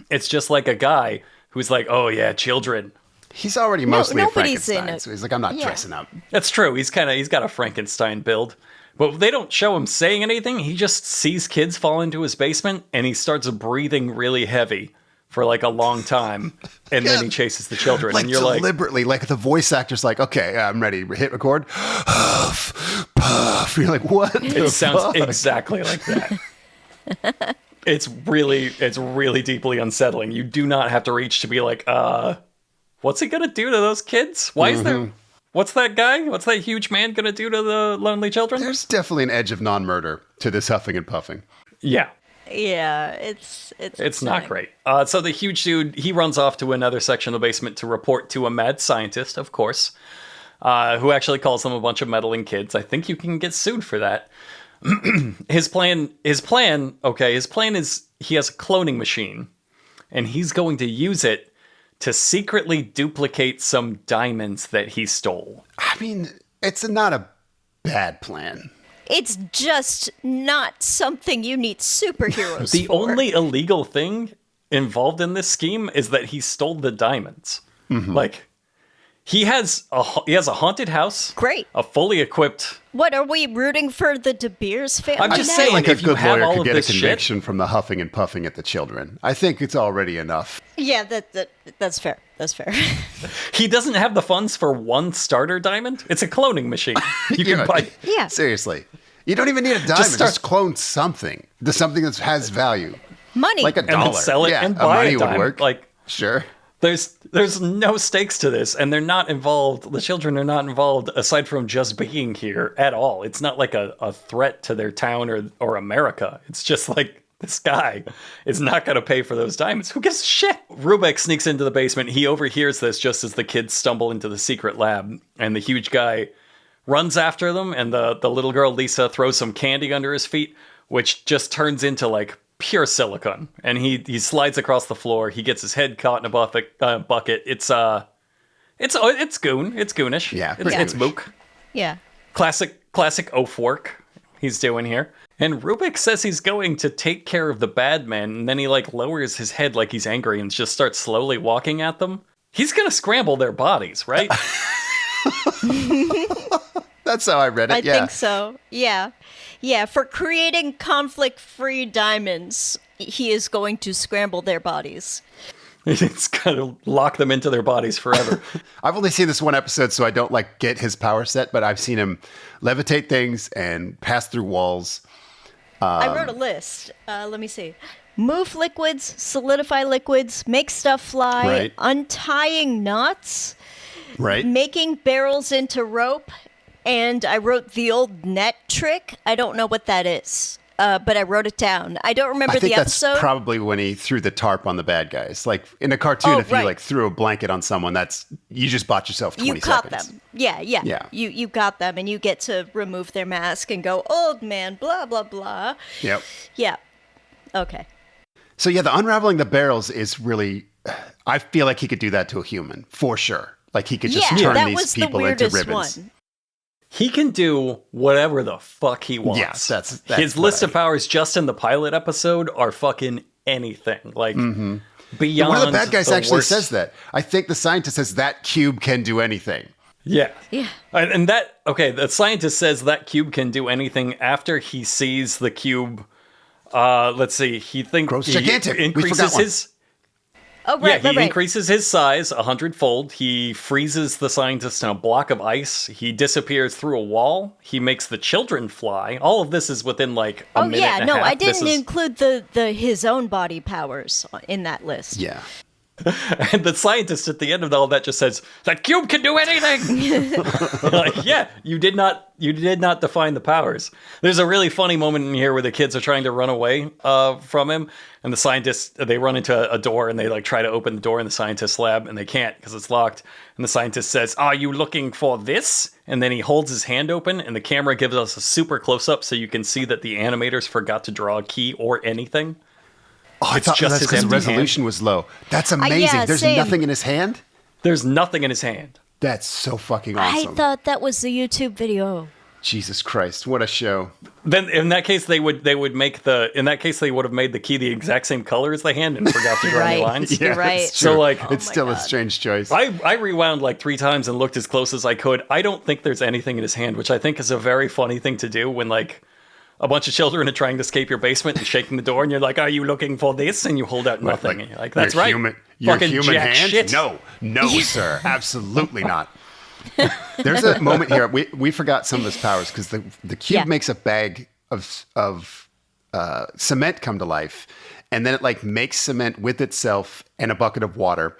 It's just like a guy who's like, oh yeah, children. He's already mostly a nobody's in Frankenstein, it. so he's like, I'm not Yeah. dressing up. That's true. He's got a Frankenstein build. But they don't show him saying anything. He just sees kids fall into his basement and he starts breathing really heavy for like a long time. And then he chases the children. Like, and you're like, deliberately, like the voice actor's like, okay, I'm ready. Hit record. Huff, puff. You're like, what the it sounds fuck? exactly like that. It's really deeply unsettling. You do not have to reach to be like, what's he gonna do to those kids? Why is there... What's that guy? What's that huge man gonna do to the lonely children? There's definitely an edge of non-murder to this huffing and puffing. Yeah. Yeah, it's Not great. So the huge dude, he runs off to another section of the basement to report to a mad scientist, of course, who actually calls them a bunch of meddling kids. I think you can get sued for that. His plan is he has a cloning machine, and he's going to use it to secretly duplicate some diamonds that he stole. I mean, it's not a bad plan. It's just not something you need superheroes The for. only illegal thing involved in this scheme is that he stole the diamonds. Like, he has a haunted house. Great. A fully equipped... What, are we rooting for the De Beers family I'm just now? saying, Like, a if you good have lawyer all could of get a this shit... conviction from the huffing and puffing at the children. I think it's already enough. Yeah, that's fair. That's fair. He doesn't have the funds for one starter diamond. It's a cloning machine. You can buy... Yeah. Seriously. You don't even need a diamond. Just clone something. Something that has value. Money. Like a And dollar. then sell it yeah, and buy money a would diamond. work. Like, Sure. there's no stakes to this, and they're not involved. The children are not involved aside from just being here at all. It's not like a threat to their town or America. It's just like, this guy is not going to pay for those diamonds. Who gives a shit? Rubik sneaks into the basement. He overhears this just as the kids stumble into the secret lab, and the huge guy runs after them, and the little girl Lisa throws some candy under his feet, which just turns into like pure silicone. And he slides across the floor. He gets his head caught in a bucket. It's goon. It's goonish. Yeah, it's pretty goonish. mook. yeah. Classic oaf work he's doing here. And Rubik says he's going to take care of the bad men, and then he like lowers his head like he's angry and just starts slowly walking at them. He's gonna scramble their bodies, right? That's how I read it. I yeah. think so. Yeah. Yeah. For creating conflict-free diamonds, he is going to scramble their bodies. It's gonna lock them into their bodies forever. I've only seen this one episode, so I don't like get his power set, but I've seen him levitate things and pass through walls. I wrote a list. Let me see. Move liquids, solidify liquids, make stuff fly, Right. untying knots, Right? making barrels into rope, and I wrote the old net trick. I don't know what that is, but I wrote it down. I don't remember I think the that's episode. probably when he threw the tarp on the bad guys. Like in a cartoon, Oh, if you right. like threw a blanket on someone, that's you just bought yourself 20 You caught seconds. them. Yeah. Yeah. You got them, and you get to remove their mask and go, old man, blah, blah, blah. Yep. Yeah. Okay. So yeah, the unraveling the barrels is really. I feel like he could do that to a human for sure. Like he could just Yeah, turn that these was the people into weirdest ribbons. one. He can do whatever the fuck he wants. Yes, that's his what list I- of powers just in the pilot episode are fucking anything. Like beyond. One of the bad guys the actually worst- says that. I think the scientist says that cube can do anything. Yeah. Yeah. And that, okay, the scientist says that cube can do anything after he sees the cube. Let's see, he thinks Grows he gigantic. We forgot increases one. his. Oh, Yeah, right, he right, right. increases his size 100-fold. He freezes the scientist in a block of ice. He disappears through a wall. He makes the children fly. All of this is within like a minute yeah, and a no, half. I This didn't is- include the his own body powers in that list. Yeah. And the scientist at the end of all that just says, "That cube can do anything." Like, yeah, you did not define the powers. There's a really funny moment in here where the kids are trying to run away from him, and the scientists, they run into a door and they like try to open the door in the scientist's lab and they can't because it's locked. And the scientist says, "Are you looking for this?" And then he holds his hand open and the camera gives us a super close up so you can see that the animators forgot to draw a key or anything. Oh, I It's thought just that's his because the empty resolution was low. That's amazing. yeah, There's same. nothing in his hand? There's nothing in his hand. That's so fucking awesome. I thought that was the YouTube video. Jesus Christ, what a show. Then in that case they would make the they would have made the key the exact same color as the hand and forgot to draw any Right. lines. You're right. it's So, true. like- it's Oh my still a God. strange choice. I rewound like 3 times and looked as close as I could. I don't think there's anything in his hand, which I think is a very funny thing to do when like a bunch of children are trying to escape your basement and shaking the door and you're like, "Are you looking for this?" And you hold out nothing. Like, and you're like, "That's your right. Your Fucking human jack hand? shit." No, sir. Absolutely not. There's a moment here. We forgot some of his powers because the cube Yeah. makes a bag of cement come to life, and then it like makes cement with itself and a bucket of water,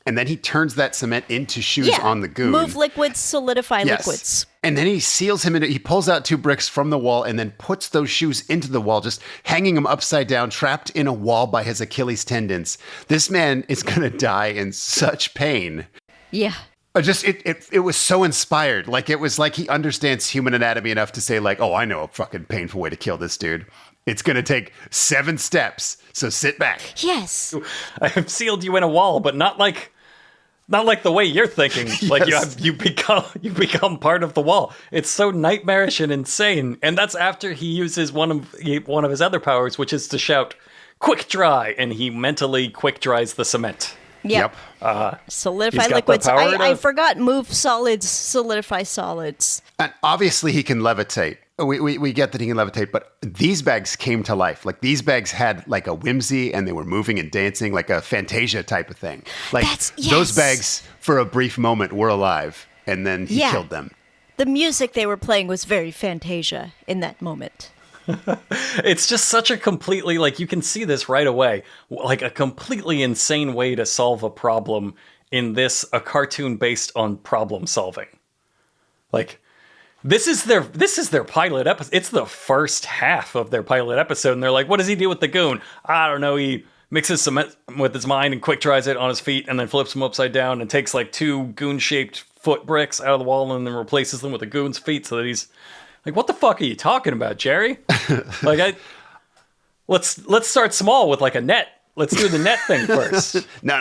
and then he turns that cement into shoes Yeah. on the goon. Move liquids, solidify Yes. liquids. And then he seals him into, he pulls out 2 bricks from the wall and then puts those shoes into the wall, just hanging him upside down, trapped in a wall by his Achilles tendons. This man is going to die in such pain. Yeah. It was so inspired. Like, it was like he understands human anatomy enough to say, like, oh, I know a fucking painful way to kill this dude. It's going to take 7 steps. So sit back. Yes. I have sealed you in a wall, but not like the way you're thinking. Like Yes. you become part of the wall. It's so nightmarish and insane. And that's after he uses one of his other powers, which is to shout "quick dry," and he mentally quick dries the cement. Yep. Yep. Solidify He's got the liquids. power I to- forgot move solids, solidify solids. And obviously he can levitate. We get that he can levitate, but these bags came to life. Like, these bags had like a whimsy and they were moving and dancing, like a Fantasia type of thing. Like, Yes. those bags for a brief moment were alive, and then he Yeah. killed them. The music they were playing was very Fantasia in that moment. It's just such a completely, like, you can see this right away, like a completely insane way to solve a problem in a cartoon based on problem solving. Like, this is their pilot episode. It's the first half of their pilot episode, and they're like, "What does he do with the goon?" I don't know. He mixes cement with his mind and quick dries it on his feet, and then flips him upside down and takes like 2 goon-shaped foot bricks out of the wall and then replaces them with the goon's feet, so that he's like, "What the fuck are you talking about, Jerry?" Like, let's start small with like a net. Let's do the net thing first. No.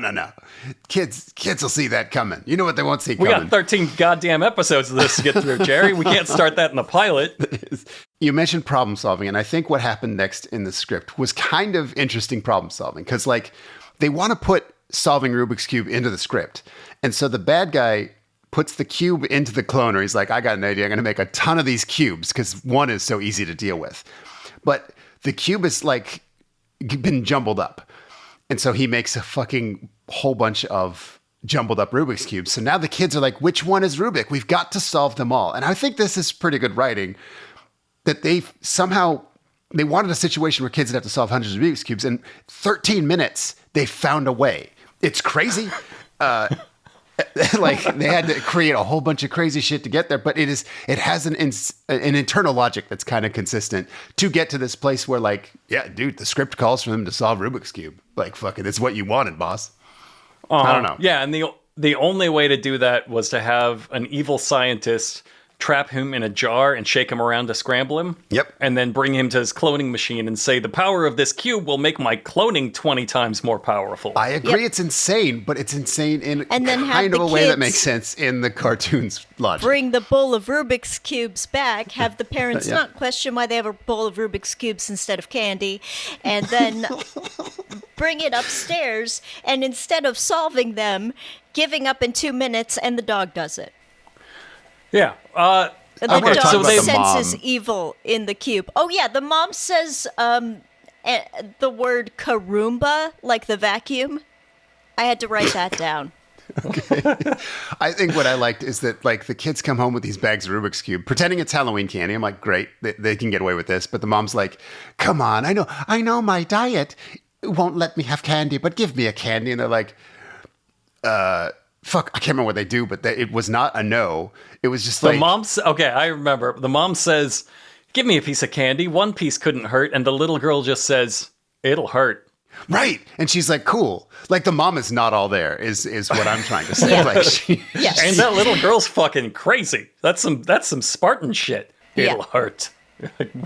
Kids will see that coming. You know what they won't see We coming. got 13 goddamn episodes of this to get through, Jerry. We can't start that in the pilot. You mentioned problem solving, and I think what happened next in the script was kind of interesting problem solving, because like they want to put solving Rubik's Cube into the script. And so the bad guy puts the cube into the cloner. He's like, I got an idea. I'm going to make a ton of these cubes because one is so easy to deal with. But the cube is like been jumbled up. And so he makes a fucking whole bunch of jumbled up Rubik's cubes. So now the kids are like, which one is Rubik? We've got to solve them all. And I think this is pretty good writing that they wanted a situation where kids would have to solve hundreds of Rubik's cubes. In 13 minutes, they found a way. It's crazy. Like they had to create a whole bunch of crazy shit to get there, but it has an internal logic that's kind of consistent to get to this place where, like, yeah, dude, the script calls for them to solve Rubik's cube. Like, fuck it, it's what you wanted, boss. I don't know. Yeah, and the only way to do that was to have an evil scientist trap him in a jar and shake him around to scramble him. Yep. And then bring him to his cloning machine and say, the power of this cube will make my cloning 20 times more powerful. I agree, It's insane, but it's insane in And then kind of a way that makes sense in the cartoon's logic. Bring the bowl of Rubik's Cubes back, have the parents Yeah. not question why they have a bowl of Rubik's Cubes instead of candy, and then bring it upstairs, and instead of solving them, giving up in 2 minutes, and the dog does it. Yeah. The wanna dog talk about the senses mom. evil in the cube. Oh, yeah, the mom says the word Karumba, like the vacuum. I had to write that down. I think what I liked is that, like, the kids come home with these bags of Rubik's Cube, pretending it's Halloween candy. I'm like, great, they can get away with this. But the mom's like, come on, I know my diet won't let me have candy, but give me a candy. And they're like, fuck, I can't remember what they do, but it was not a no. It was just like... Okay, I remember. The mom says, give me a piece of candy. One piece couldn't hurt. And the little girl just says, it'll hurt. Right. And she's like, cool. Like, the mom is not all there, is what I'm trying to say. Yeah. Like, Yes. And that little girl's fucking crazy. That's some Spartan shit. It'll Yeah. hurt.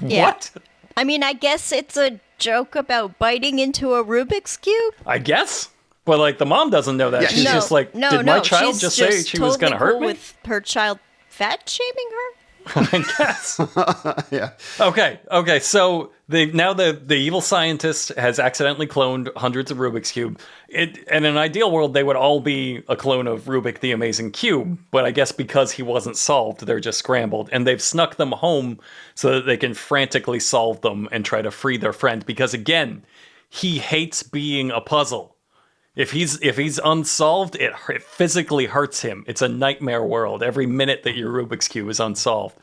Yeah. What? I mean, I guess it's a joke about biting into a Rubik's Cube. I guess. But, like, the mom doesn't know that. Yeah, She's just like, did my child she's just say she was going to hurt cool me? with her child fat shaming her? I guess. yeah. Okay. So the evil scientist has accidentally cloned hundreds of Rubik's Cube. In an ideal world, they would all be a clone of Rubik the Amazing Cube. But I guess because he wasn't solved, they're just scrambled. And they've snuck them home so that they can frantically solve them and try to free their friend. Because, again, he hates being a puzzle. If he's unsolved, it physically hurts him. It's a nightmare world every minute that your Rubik's Cube is unsolved.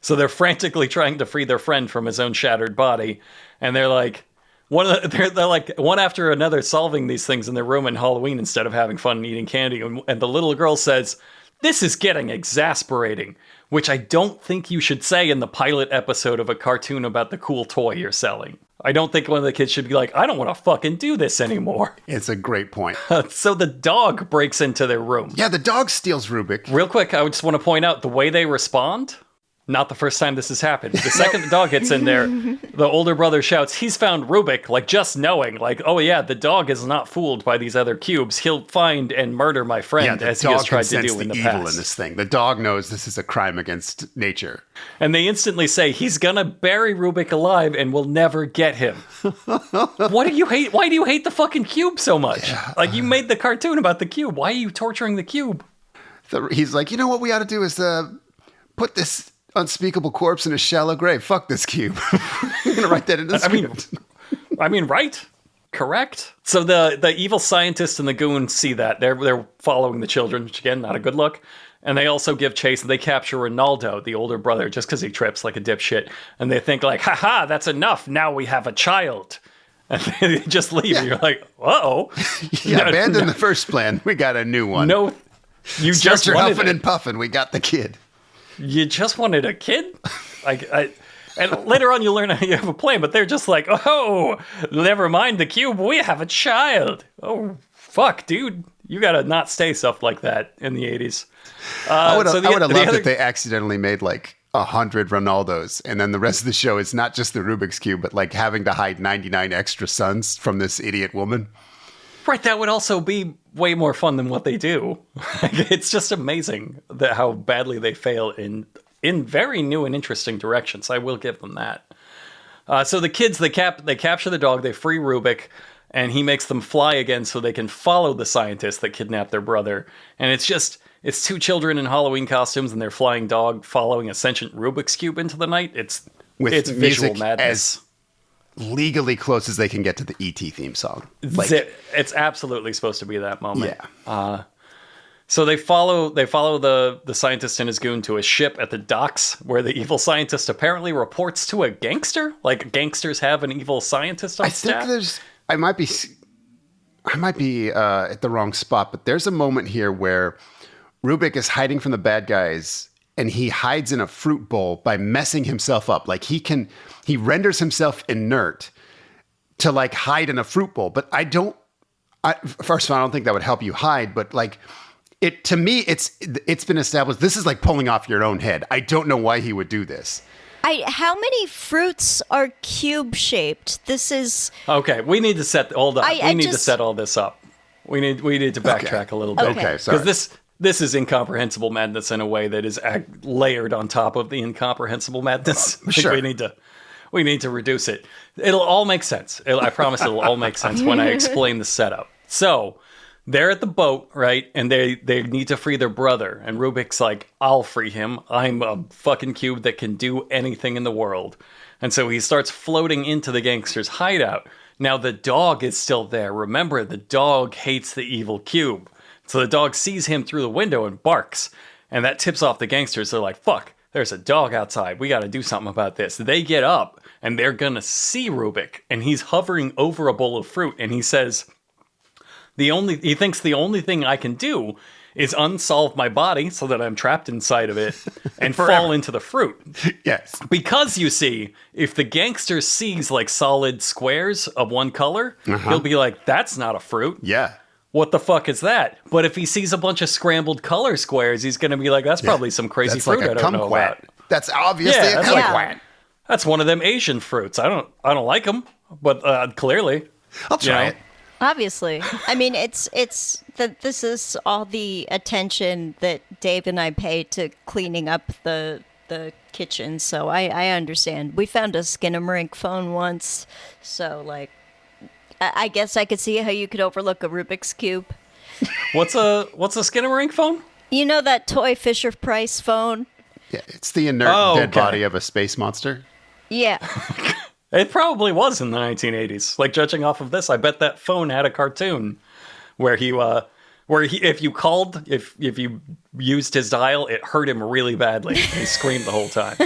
So they're frantically trying to free their friend from his own shattered body, and they're like they're like one after another solving these things in their room in Halloween instead of having fun and eating candy. And the little girl says, "This is getting exasperating," which I don't think you should say in the pilot episode of a cartoon about the cool toy you're selling. I don't think one of the kids should be like, I don't want to fucking do this anymore. It's a great point. So the dog breaks into their room. Yeah, the dog steals Rubik. Real quick, I just want to point out the way they respond. Not the first time this has happened. The second the dog gets in there, the older brother shouts, he's found Rubik, like just knowing, like, oh yeah, the dog is not fooled by these other cubes. He'll find and murder my friend, as he has tried to do in the evil past. In this thing. The dog knows this is a crime against nature. And they instantly say, he's gonna bury Rubik alive and we'll never get him. What do you hate? Why do you hate the fucking cube so much? Yeah. Like, you made the cartoon about the cube. Why are you torturing the cube? He's like, you know what we ought to do is put this unspeakable corpse in a shallow grave. Fuck this cube. You're gonna write that in the script. I mean, right? Correct. So the evil scientist and the goon see that. They're following the children, which again, not a good look. And they also give chase, and they capture Ronaldo, the older brother, just because he trips like a dipshit. And they think like, haha, that's enough. Now we have a child. And they just leave. Yeah. And you're like, uh-oh. Yeah, abandon the first plan. We got a new one. No, you Start just your wanted huffing and puffing. We got the kid. You just wanted a kid? And later on you learn how you have a plan, but they're just like, oh, never mind the cube, we have a child. Oh, fuck, dude. You gotta not say stuff like that in the 80s. I would have loved if they accidentally made like 100 Ronaldos, and then the rest of the show is not just the Rubik's Cube, but like having to hide 99 extra sons from this idiot woman. Right, that would also be way more fun than what they do. It's just amazing how badly they fail in very new and interesting directions. I will give them that. So the kids, they capture the dog, they free Rubik, and he makes them fly again so they can follow the scientist that kidnapped their brother. And it's just It's two children in Halloween costumes and they're flying dog following a sentient Rubik's Cube into the night. It's visual madness. As legally close as they can get to the E.T. theme song. Like, it's absolutely supposed to be that moment. Yeah. So they follow the scientist and his goon to a ship at the docks where the evil scientist apparently reports to a gangster. Like gangsters have an evil scientist on staff. I might be at the wrong spot, but there's a moment here where Rubik is hiding from the bad guys and he hides in a fruit bowl by messing himself up. Like he renders himself inert to like hide in a fruit bowl. But first of all, I don't think that would help you hide, but like, to me, it's been established. This is like pulling off your own head. I don't know why he would do this. How many fruits are cube shaped? This is okay. We need to set. Hold on. We need to set all this up. We need to backtrack a little bit. Okay, sorry. Because this is incomprehensible madness in a way that is layered on top of the incomprehensible madness. Sure. We need to reduce it. It'll all make sense. I promise it'll all make sense when I explain the setup. So. They're at the boat, right? And they need to free their brother. And Rubik's like, I'll free him. I'm a fucking cube that can do anything in the world. And so he starts floating into the gangster's hideout. Now the dog is still there. Remember, the dog hates the evil cube. So the dog sees him through the window and barks. And that tips off the gangsters. They're like, fuck, there's a dog outside. We got to do something about this. They get up and they're going to see Rubik. And he's hovering over a bowl of fruit. And he says... He thinks the only thing I can do is unsolve my body so that I'm trapped inside of it and fall into the fruit. Yes. Because you see, if the gangster sees like solid squares of one color, he'll be like, that's not a fruit. Yeah. What the fuck is that? But if he sees a bunch of scrambled color squares, he's going to be like, that's probably some crazy fruit I don't know about. That's obviously a kumquat. That's one of them Asian fruits. I don't like them, but clearly. I'll try it. obviously. I mean, it's that this is all the attention that Dave and I pay to cleaning up the kitchen, so I understand. We found a Skinamarink phone once, so like I guess I could see how you could overlook a Rubik's Cube. What's a Skinamarink phone? You know that toy Fisher-Price phone? Yeah, it's the inert dead body of a space monster. Yeah. It probably was in the 1980s. Like, judging off of this, I bet that phone had a cartoon where if you used his dial, it hurt him really badly. He screamed the whole time.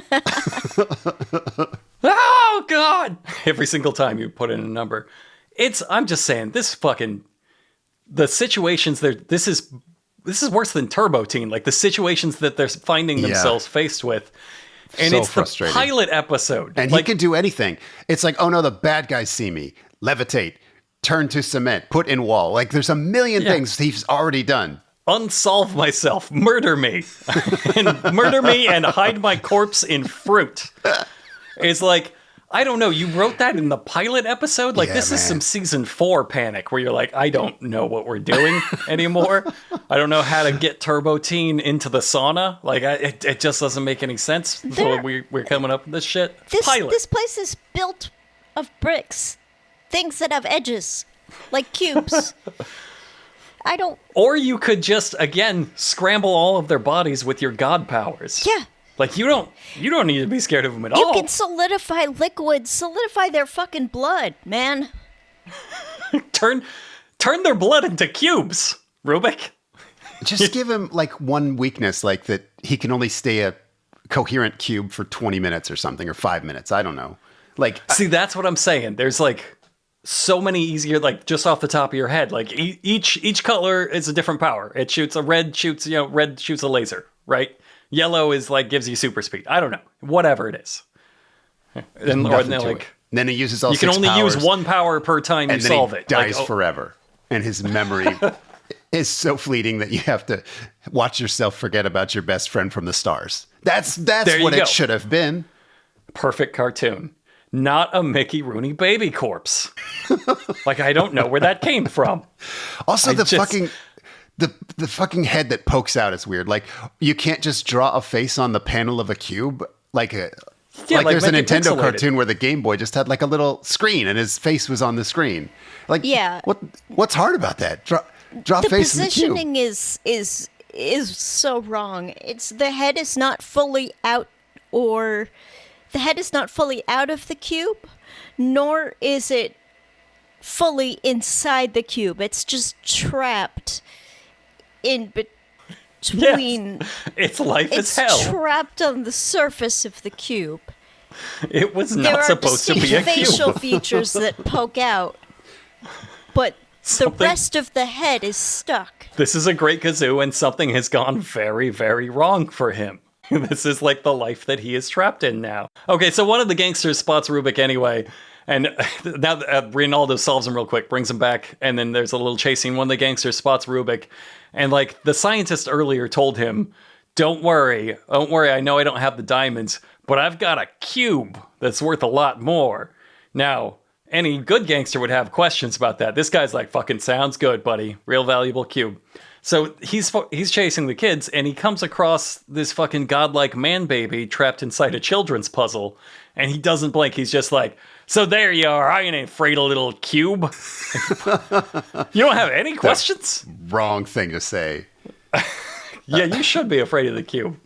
Oh God! Every single time you put in a number. I'm just saying, the situations there, this is worse than Turbo Teen. Like, the situations that they're finding themselves faced with. And so it's frustrating. The pilot episode. And he can do anything. It's like, oh no, the bad guys see me. Levitate. Turn to cement. Put in wall. Like, there's a million things he's already done. Unsolve myself. Murder me. and hide my corpse in fruit. It's like, I don't know. You wrote that in the pilot episode? Like, this is some season 4 panic where you're like, I don't know what we're doing anymore. I don't know how to get Turbo Teen into the sauna. Like, it just doesn't make any sense. So we're coming up with this shit. This place is built of bricks. Things that have edges. Like cubes. Or you could just, again, scramble all of their bodies with your god powers. Yeah. Like, you don't need to be scared of them at all. You can solidify liquids, solidify their fucking blood, man. Turn their blood into cubes, Rubik. Just give him, like, one weakness, like that he can only stay a coherent cube for 20 minutes or something, or 5 minutes. I don't know. Like, see, that's what I'm saying. There's, like, so many easier, like, just off the top of your head. Like, each color is a different power. It shoots red shoots a laser, right? Yellow is like gives you super speed. I don't know. Whatever it is. Then he uses all you can 6 only powers, use 1 power per time you solve it. Dies forever. And his memory is so fleeting that you have to watch yourself forget about your best friend from the stars. That's what it should have been. Perfect cartoon. Not a Mickey Rooney baby corpse. Like, I don't know where that came from. Also, the fucking head that pokes out is weird. Like, you can't just draw a face on the panel of a cube. Like there's a Nintendo cartoon where the Game Boy just had like a little screen and his face was on the screen. Like, what's hard about that? Draw the face in the cube. positioning is is so wrong. It's the head is not fully out, or the head is not fully out of the cube, nor is it fully inside the cube. It's just trapped in between. Yes. Its life It's is hell. trapped on the surface of the cube. It was There not are supposed to be a distinct facial cube. features that poke out, but the Something- rest of the head is stuck. This is a great kazoo, and something has gone very, very wrong for him. This is like the life that he is trapped in now. Okay, so one of the gangsters spots Rubik anyway, and now Rinaldo solves him real quick, brings him back, and then there's a little chasing. One of the gangsters spots Rubik, and like the scientist earlier told him, don't worry, I know I don't have the diamonds, but I've got a cube that's worth a lot more. Now, any good gangster would have questions about that. This guy's like, fucking sounds good, buddy. Real valuable cube. So he's chasing the kids, and he comes across this fucking godlike man baby trapped inside a children's puzzle, and he doesn't blink. He's just like, so there you are. I ain't afraid of little cube. You don't have any questions? Wrong thing to say. Yeah, you should be afraid of the cube.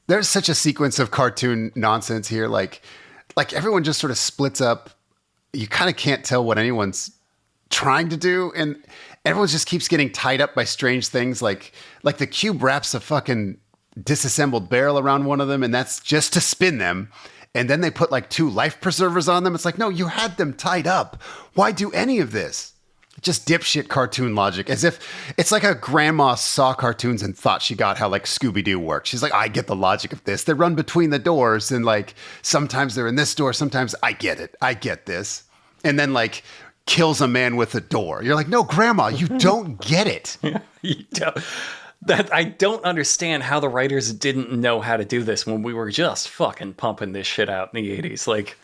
There's such a sequence of cartoon nonsense here. Like everyone just sort of splits up. You kind of can't tell what anyone's trying to do, and everyone just keeps getting tied up by strange things. Like the cube wraps a fucking disassembled barrel around one of them, and that's just to spin them. And then they put like 2 life preservers on them. It's like, no, you had them tied up. Why do any of this? Just dipshit cartoon logic, as if it's like a grandma saw cartoons and thought she got how like Scooby-Doo works. She's like, I get the logic of this. They run between the doors, and like sometimes they're in this door, sometimes I get it. I get this. And then like kills a man with a door. You're like, no, grandma, you don't get it. You don't- That I don't understand how the writers didn't know how to do this when we were just fucking pumping this shit out in the 80s. Like,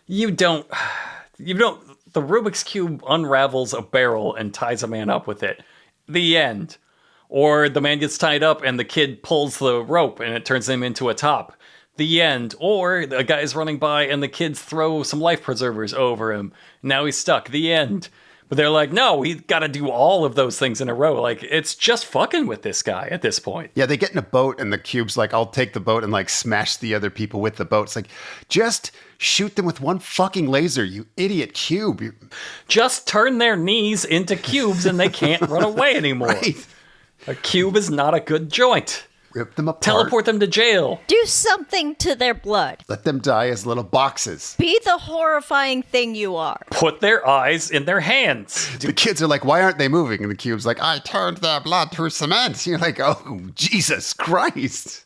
you don't, the Rubik's Cube unravels a barrel and ties a man up with it. The end. Or the man gets tied up and the kid pulls the rope and it turns him into a top. The end. Or the guy's running by and the kids throw some life preservers over him. Now he's stuck. The end. But they're like, no, he's got to do all of those things in a row. Like, it's just fucking with this guy at this point. Yeah, they get in a boat and the cube's like, I'll take the boat and like smash the other people with the boat. It's like, just shoot them with one fucking laser, you idiot cube. Just turn their knees into cubes and they can't run away anymore. Right. A cube is not a good joint. Rip them apart. Teleport them to jail. Do something to their blood. Let them die as little boxes. Be the horrifying thing you are. Put their eyes in their hands. The kids are like, why aren't they moving? And the cube's like, I turned their blood to cement. You're like, oh, Jesus Christ.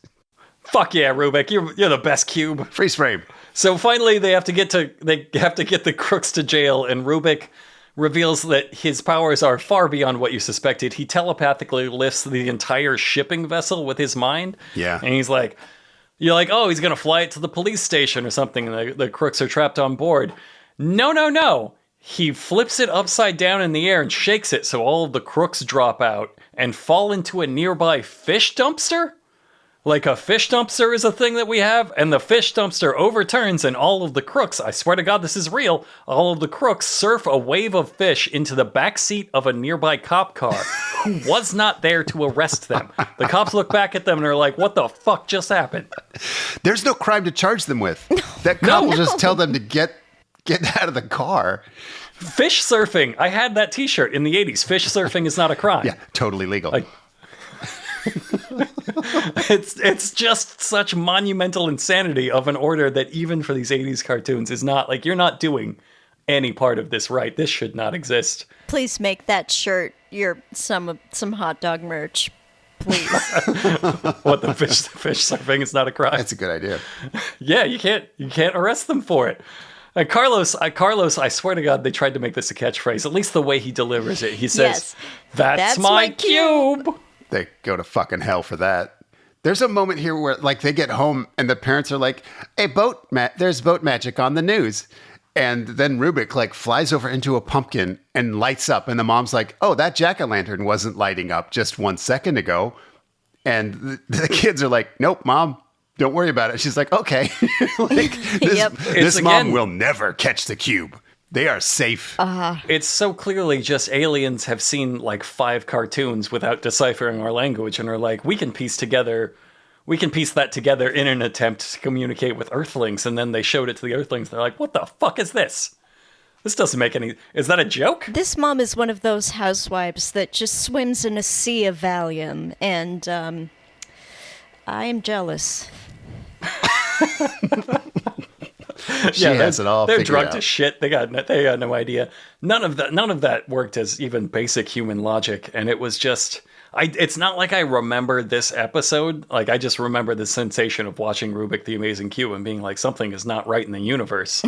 Fuck yeah, Rubik. You're the best cube. Freeze frame. So finally they have to get the crooks to jail, and Rubik reveals that his powers are far beyond what you suspected. He telepathically lifts the entire shipping vessel with his mind. Yeah. And he's like, you're like, oh, he's going to fly it to the police station or something, and the crooks are trapped on board. No. He flips it upside down in the air and shakes it so all of the crooks drop out and fall into a nearby fish dumpster? Like a fish dumpster is a thing that we have, and the fish dumpster overturns and all of the crooks, I swear to God this is real, all of the crooks surf a wave of fish into the backseat of a nearby cop car who was not there to arrest them. The cops look back at them and are like, what the fuck just happened? There's no crime to charge them with. That cop will just tell them to get out of the car. Fish surfing. I had that t-shirt in the 80s. Fish surfing is not a crime. Yeah, totally legal. Like- It's just such monumental insanity of an order that even for these 80s cartoons is not, like, you're not doing any part of this right. This should not exist. Please make that shirt your some hot dog merch, please. What, the fish surfing is not a crime? That's a good idea. Yeah, you can't arrest them for it. Carlos, I swear to God, they tried to make this a catchphrase. At least the way he delivers it. He says, Yes. That's my cube. They go to fucking hell for that. There's a moment here where like they get home and the parents are like, hey, there's boat magic on the news. And then Rubik like flies over into a pumpkin and lights up. And the mom's like, oh, that jack-o'-lantern wasn't lighting up just 1 second ago. And the kids are like, nope, mom, don't worry about it. She's like, okay. Like, this It's mom again- will never catch the cube. They are safe. It's so clearly just aliens have seen like 5 cartoons without deciphering our language and are like, we can piece that together in an attempt to communicate with Earthlings. And then they showed it to the Earthlings. They're like, what the fuck is this? This doesn't make any... Is that a joke? This mom is one of those housewives that just swims in a sea of Valium, and I am jealous. She has it all They're figured drunk out. to shit. They got no idea. None of that worked as even basic human logic, and it was just... It's not like I remember this episode. Like, I just remember the sensation of watching Rubik the Amazing Cube and being like, something is not right in the universe.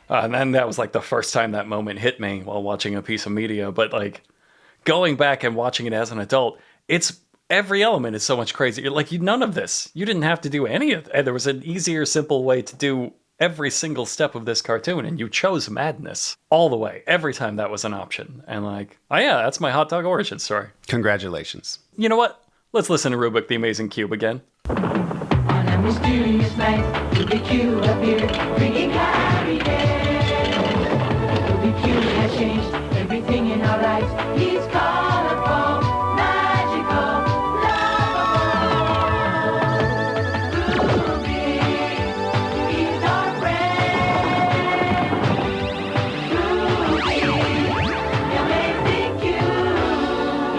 And then that was like the first time that moment hit me while watching a piece of media. But like going back and watching it as an adult, it's every element is so much crazier. Like none of this, you didn't have to do any of it. There was an easier, simple way to do every single step of this cartoon, and you chose madness all the way. Every time that was an option. And like, oh yeah, that's my hot dog origin story. Congratulations. You know what? Let's listen to Rubik the Amazing Cube again. On a mysterious night, Rubik Cube appeared, bringing happiness. Rubik Cube has changed everything in our lives. He's colorful, magical, lovable. Rubik is our friend. Rubik, the Amazing Cube.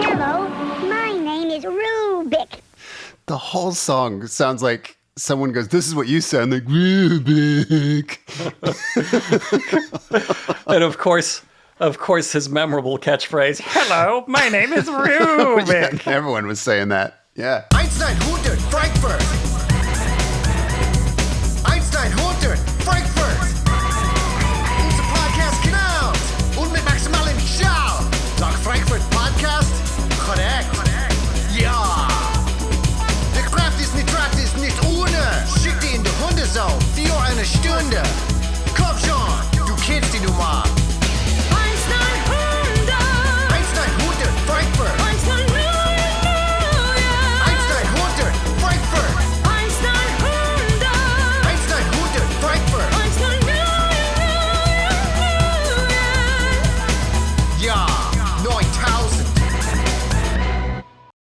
Hello, my name is Rubik. The whole song sounds like someone goes, this is what you sound like, Rubik. And of course, his memorable catchphrase, hello, my name is Rubik. Yeah, everyone was saying that. Yeah. Einstein, 100, Frankfurt. Einstein, 100, Frankfurt. Unser Podcast genau. Und mit maximalen Schau. Dogg Frankfurt Podcast. Korrekt. Ja. Der Kraft ist nicht gratis, nicht ohne. Schick die in die Hundezone. 4 eine Stunde.